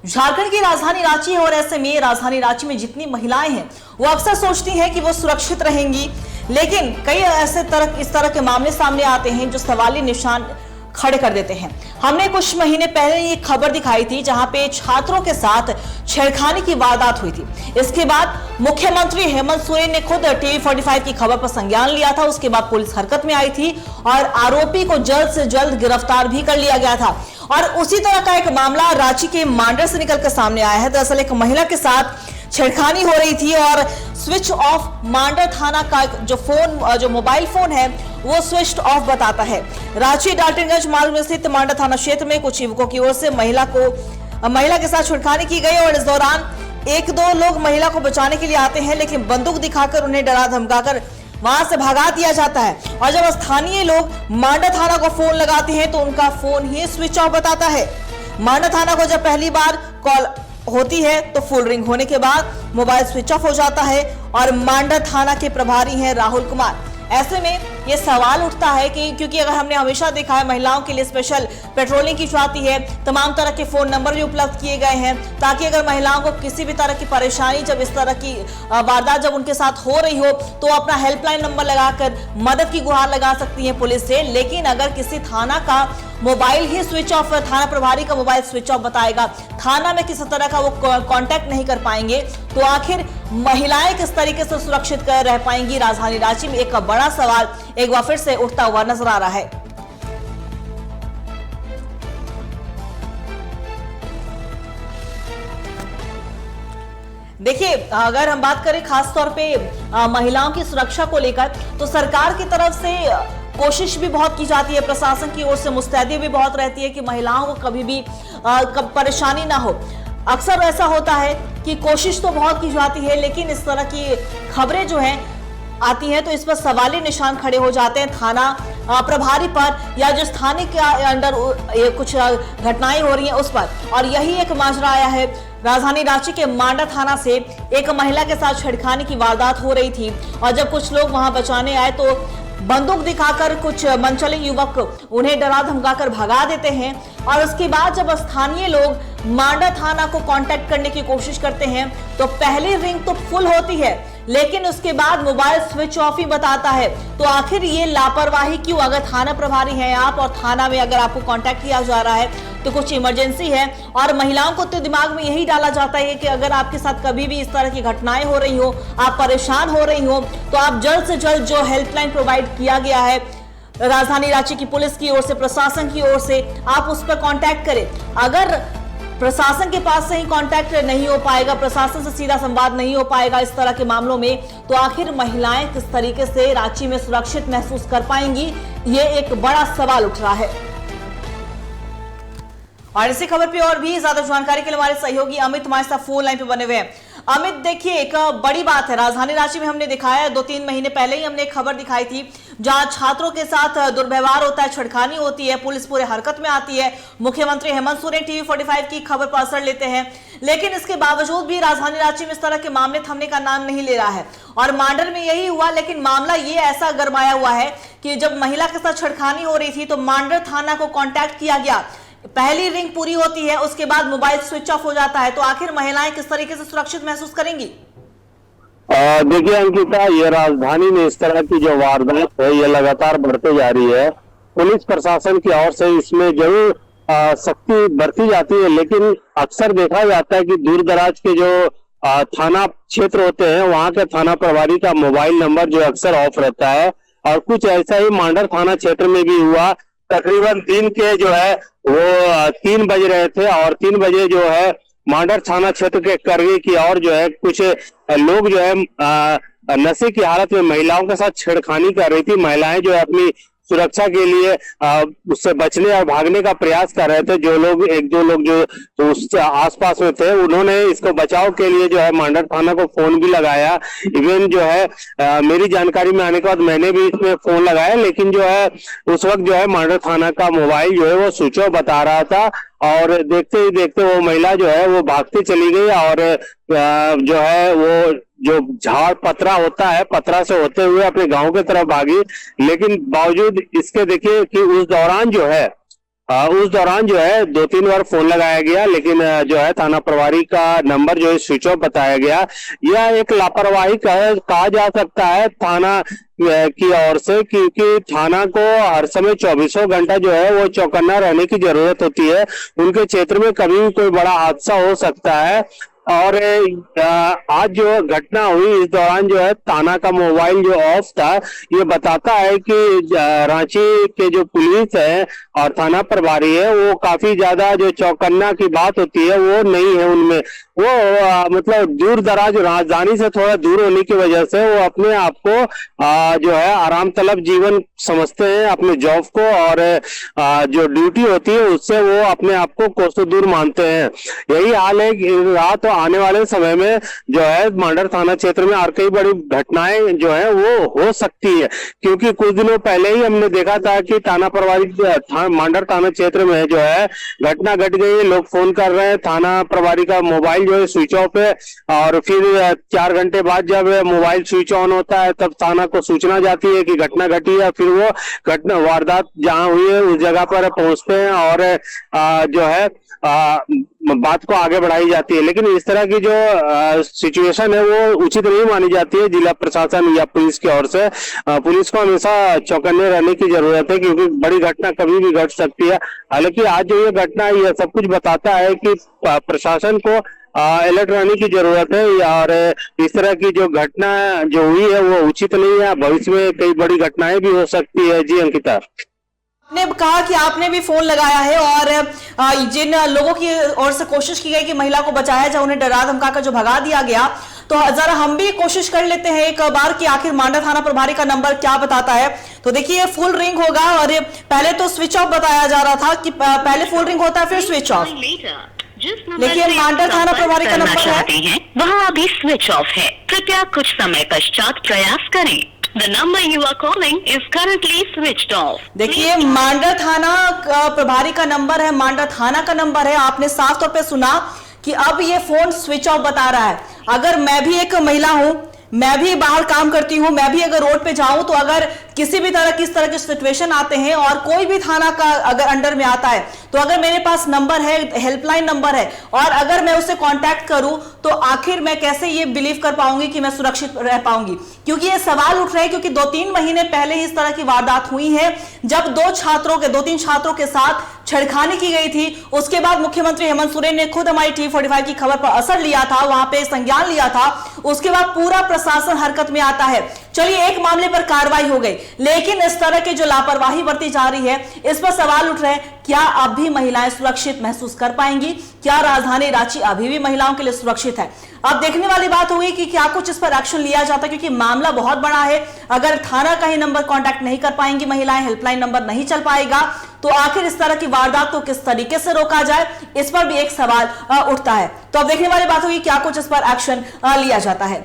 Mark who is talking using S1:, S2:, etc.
S1: झारखंड की राजधानी रांची है और ऐसे में राजधानी रांची में जितनी महिलाएं हैं वो अक्सर सोचती हैं कि वो सुरक्षित रहेंगी, लेकिन कई इस तरह के मामले सामने आते हैं जो सवालिया निशान खड़े कर देते हैं। हमने कुछ महीने पहले ये खबर दिखाई थी जहां पे छात्रों के साथ छेड़खानी की वारदात हुई थी। इसके बाद मुख्यमंत्री हेमंत सोरेन ने खुद टीवी 45 की खबर पर संज्ञान लिया था। उसके बाद पुलिस हरकत में आई थी और आरोपी को जल्द से जल्द गिरफ्तार भी कर लिया गया था। और उसी तरह का एक मामला रांची के मांडर से निकलकर सामने आया है। दरअसल एक महिला के साथ छेड़खानी हो रही थी और स्विच ऑफ मांडर थाना का जो मोबाइल फोन है वो स्विच ऑफ बताता है। रांची डाल्टनगंज मार्ग में स्थित मांडर थाना क्षेत्र में कुछ युवकों की ओर से महिला के साथ छेड़खानी की गई और इस दौरान एक दो लोग महिला को बचाने के लिए आते हैं, लेकिन बंदूक दिखाकर उन्हें डरा धमकाकर वहां से भगा दिया जाता है। और जब स्थानीय लोग मांडर थाना को फोन लगाते हैं तो उनका फोन ही स्विच ऑफ बताता है। मांडर थाना को जब पहली बार कॉल होती है तो फुल रिंग होने के बाद मोबाइल स्विच ऑफ हो जाता है और मांडर थाना के प्रभारी हैं राहुल कुमार। ऐसे में ये सवाल उठता है कि क्योंकि अगर हमने हमेशा देखा है महिलाओं के लिए स्पेशल पेट्रोलिंग की जाती है, तमाम तरह के फोन नंबर भी उपलब्ध किए गए हैं ताकि अगर महिलाओं को किसी भी तरह की परेशानी, जब इस तरह की वारदात जब उनके साथ हो रही हो तो अपना हेल्पलाइन नंबर लगाकर मदद की गुहार लगा सकती है पुलिस से। लेकिन अगर किसी थाना का मोबाइल ही स्विच ऑफ, थाना प्रभारी का मोबाइल स्विच ऑफ बताएगा, थाना में किसी तरह का वो कांटेक्ट नहीं कर पाएंगे, तो आखिर महिलाएं किस तरीके से सुरक्षित रह पाएंगी? राजधानी रांची में एक बड़ा सवाल एक बार फिर से उठता हुआ नजर आ रहा है। देखिए, अगर हम बात करें खास तौर पे महिलाओं की सुरक्षा को लेकर, तो सरकार की तरफ से कोशिश भी बहुत की जाती है, प्रशासन की ओर से मुस्तैदी भी बहुत रहती है कि महिलाओं को कभी भी परेशानी ना हो। अक्सर ऐसा होता है कि कोशिश तो बहुत की जाती है, लेकिन इस तरह की खबरें जो हैं आती हैं तो इस पर सवालिया निशान खड़े हो जाते हैं थाना प्रभारी पर या जो स्थानीय के अंडर कुछ घटनाएं हो रही हैं उस पर। और यही एक माजरा आया है राजधानी रांची के मांडर थाना से। एक महिला के साथ छेड़खानी की वारदात हो रही थी और जब कुछ लोग वहां बचाने आए तो बंदूक दिखाकर कुछ मनचले युवक उन्हें डरा धमकाकर भगा देते हैं। और उसके बाद जब स्थानीय लोग मांडर थाना को कांटेक्ट करने की कोशिश करते हैं तो पहली रिंग तो फुल होती है, लेकिन उसके बाद मोबाइल स्विच ऑफ ही बताता है। तो आखिर ये लापरवाही क्यों? अगर थाना प्रभारी हैं आप और थाना में अगर आपको कांटेक्ट किया जा रहा है तो कुछ इमरजेंसी है, और महिलाओं को तो दिमाग में यही डाला जाता है कि अगर आपके साथ कभी भी इस तरह की घटनाएं हो रही हो, आप परेशान हो रही हो, तो आप जल्द से जल्द जो हेल्पलाइन प्रोवाइड किया गया है राजधानी रांची की पुलिस की ओर से, प्रशासन की ओर से, आप उस पर कांटेक्ट करें। अगर प्रशासन के पास से ही कांटेक्ट नहीं हो पाएगा, प्रशासन से सीधा संवाद नहीं हो पाएगा इस तरह के मामलों में, तो आखिर महिलाएं किस तरीके से रांची में सुरक्षित महसूस कर पाएंगी? ये एक बड़ा सवाल उठ रहा है। और इसी खबर पे और भी ज्यादा जानकारी के लिए हमारे सहयोगी अमित हमारे साथ फोन लाइन पे बने हुए हैं। अमित, देखिए, एक बड़ी बात है राजधानी रांची में हमने दिखाया, 2-3 महीने पहले ही हमने एक खबर दिखाई थी जहां छात्रों के साथ दुर्व्यवहार होता है, छेड़खानी होती है, पुलिस पूरे हरकत में आती है। मुख्यमंत्री हेमंत सोरेन टीवी 45 की खबर पर असर लेते हैं, लेकिन इसके बावजूद भी राजधानी रांची में इस तरह के मामले थमने का नाम नहीं ले रहा है। और मांडर में यही हुआ, लेकिन मामला ये ऐसा गरमाया हुआ है कि जब महिला के साथ छेड़खानी हो रही थी तो मांडर थाना को कॉन्टैक्ट किया गया, पहली रिंग पूरी होती है, उसके बाद मोबाइल स्विच ऑफ हो जाता है। तो आखिर महिलाएं किस तरीके से सुरक्षित महसूस करेंगी?
S2: देखिए अंकिता, ये राजधानी में इस तरह की जो वारदात है ये लगातार बढ़ते जा रही है। पुलिस प्रशासन की ओर से इसमें जरूर सख्ती बरती जाती है, लेकिन अक्सर देखा जाता है कि दूर दराज के जो थाना क्षेत्र होते हैं वहां के थाना प्रभारी का मोबाइल नंबर जो अक्सर ऑफ रहता है। और कुछ ऐसा ही मांडर थाना क्षेत्र में भी हुआ। तकरीबन दिन के जो है वो 3 बज रहे थे और 3 बजे जो है मांडर थाना क्षेत्र के करगी की और जो है कुछ लोग जो है नशे की हालत में महिलाओं के साथ छेड़खानी कर रही थी। महिलाएं जो है अपनी सुरक्षा के लिए उससे बचने और भागने का प्रयास कर रहे थे। जो लोग, एक दो लोग जो उस आसपास में थे, उन्होंने इसको बचाव के लिए जो है मांडर थाना को फोन भी लगाया। इवन जो है मेरी जानकारी में आने के बाद मैंने भी इसमें फोन लगाया, लेकिन जो है उस वक्त जो है मांडर थाना का मोबाइल जो है वो स्विच ऑफ बता रहा था। और देखते ही देखते वो महिला जो है वो भागती चली गई और जो है वो जो झाड़ पतरा होता है, पतरा से होते हुए अपने गांव की तरफ भागी। लेकिन बावजूद इसके देखिए कि उस दौरान जो है उस दौरान जो है 2-3 बार फोन लगाया गया, लेकिन जो है थाना प्रभारी का नंबर जो है स्विच ऑफ बताया गया। यह एक लापरवाही कहा जा सकता है थाना की ओर से, क्योंकि थाना को हर समय 24 घंटा जो है वो चौकन्ना रहने की जरूरत होती है। उनके क्षेत्र में कभी भी कोई बड़ा हादसा हो सकता है। और आज जो घटना हुई इस दौरान जो है थाना का मोबाइल जो ऑफ था, ये बताता है कि रांची के जो पुलिस है और थाना प्रभारी है वो काफी ज्यादा जो चौकन्ना की बात होती है वो नहीं है उनमें। वो मतलब दूर दराज राजधानी से थोड़ा दूर होने की वजह से वो अपने आप को जो है आराम तलब जीवन समझते हैं अपने जॉब को, और जो ड्यूटी होती है उससे वो अपने आप को कोसों दूर मानते हैं। यही हाल है कि रात आने वाले समय में जो है मांडर थाना क्षेत्र में और कई बड़ी घटनाएं जो है वो हो सकती है, क्योंकि कुछ दिनों पहले ही हमने देखा था कि थाना प्रभारी मांडर थाना क्षेत्र में जो है घटना घट गई। लोग फोन कर रहे हैं, थाना प्रभारी का मोबाइल जो है स्विच ऑफ है, और फिर 4 घंटे बाद जब मोबाइल स्विच ऑन होता है तब थाना को सूचना जाती है कि घटना घटी है। फिर वो घटना वारदात जहां हुई है उस जगह पर पहुंचते हैं और जो है बात को आगे बढ़ाई जाती है। लेकिन इस तरह की जो सिचुएशन है वो उचित नहीं मानी जाती है जिला प्रशासन या पुलिस की ओर से। पुलिस को हमेशा चौकन्ने रहने की जरूरत है, क्योंकि बड़ी घटना कभी भी घट सकती है। हालांकि आज जो ये घटना है ये सब कुछ बताता है कि प्रशासन को अलर्ट रहने की जरूरत है, और इस तरह की जो घटना जो हुई है वो उचित नहीं है। भविष्य में कई बड़ी घटनाएं भी हो सकती है। जी अंकिता,
S1: आपने कहा कि आपने भी फोन लगाया है और जिन लोगों की ओर से कोशिश की गई कि महिला को बचाया जाए, उन्हें डरा धमका कर जो भगा दिया गया, तो जरा हम भी कोशिश कर लेते हैं एक बार कि आखिर मांडा थाना प्रभारी का नंबर क्या बताता है। तो देखिए फुल रिंग होगा, और पहले तो स्विच ऑफ बताया जा रहा था कि पहले फुल रिंग होता है फिर स्विच ऑफ, लेकिन मांडर थाना प्रभारी का नंबर है
S3: वहाँ अभी स्विच ऑफ है। कृपया कुछ समय पश्चात प्रयास करें। The number you are calling is currently switched off.
S1: देखिए मांडर थाना प्रभारी का नंबर है, मांडर थाना का नंबर है। आपने साफ तौर पे सुना कि अब ये फोन स्विच ऑफ बता रहा है। अगर मैं भी एक महिला हूं, मैं भी बाहर काम करती हूं, मैं भी अगर रोड पे जाऊं तो अगर किसी भी तरह की इस तरह के सिचुएशन आते हैं और कोई भी थाना का अगर अंडर में आता है, तो अगर मेरे पास नंबर है, हेल्पलाइन नंबर है, और अगर मैं उससे कांटेक्ट करूं तो आखिर मैं कैसे ये बिलीव कर पाऊंगी कि मैं सुरक्षित रह पाऊंगी। क्योंकि ये सवाल उठ रहे हैं, क्योंकि 2-3 महीने पहले ही इस तरह की वारदात हुई है जब 2-3 छात्रों के साथ छेड़खानी की गई थी। उसके बाद मुख्यमंत्री हेमंत सोरेन ने खुद हमारी T45 की खबर पर असर लिया था, वहां पे संज्ञान लिया था। उसके बाद पूरा प्रशासन हरकत में आता है। चलिए एक मामले पर कार्रवाई हो गई, लेकिन इस तरह की जो लापरवाही बरती जा रही है इस पर सवाल उठ रहे हैं, क्या अब भी महिलाएं सुरक्षित महसूस कर पाएंगी? क्या राजधानी रांची अभी भी महिलाओं के लिए सुरक्षित है? अब देखने वाली बात होगी कि क्या कुछ इस पर एक्शन लिया जाता है, क्योंकि मामला बहुत बड़ा है। अगर थाना का ही नंबर कांटेक्ट नहीं कर पाएंगी महिलाएं, हेल्पलाइन नंबर नहीं चल पाएगा, तो आखिर इस तरह की वारदात को किस तरीके से रोका जाए, इस पर भी एक सवाल उठता है। तो अब देखने वाली बात होगी क्या कुछ इस पर एक्शन लिया जाता है।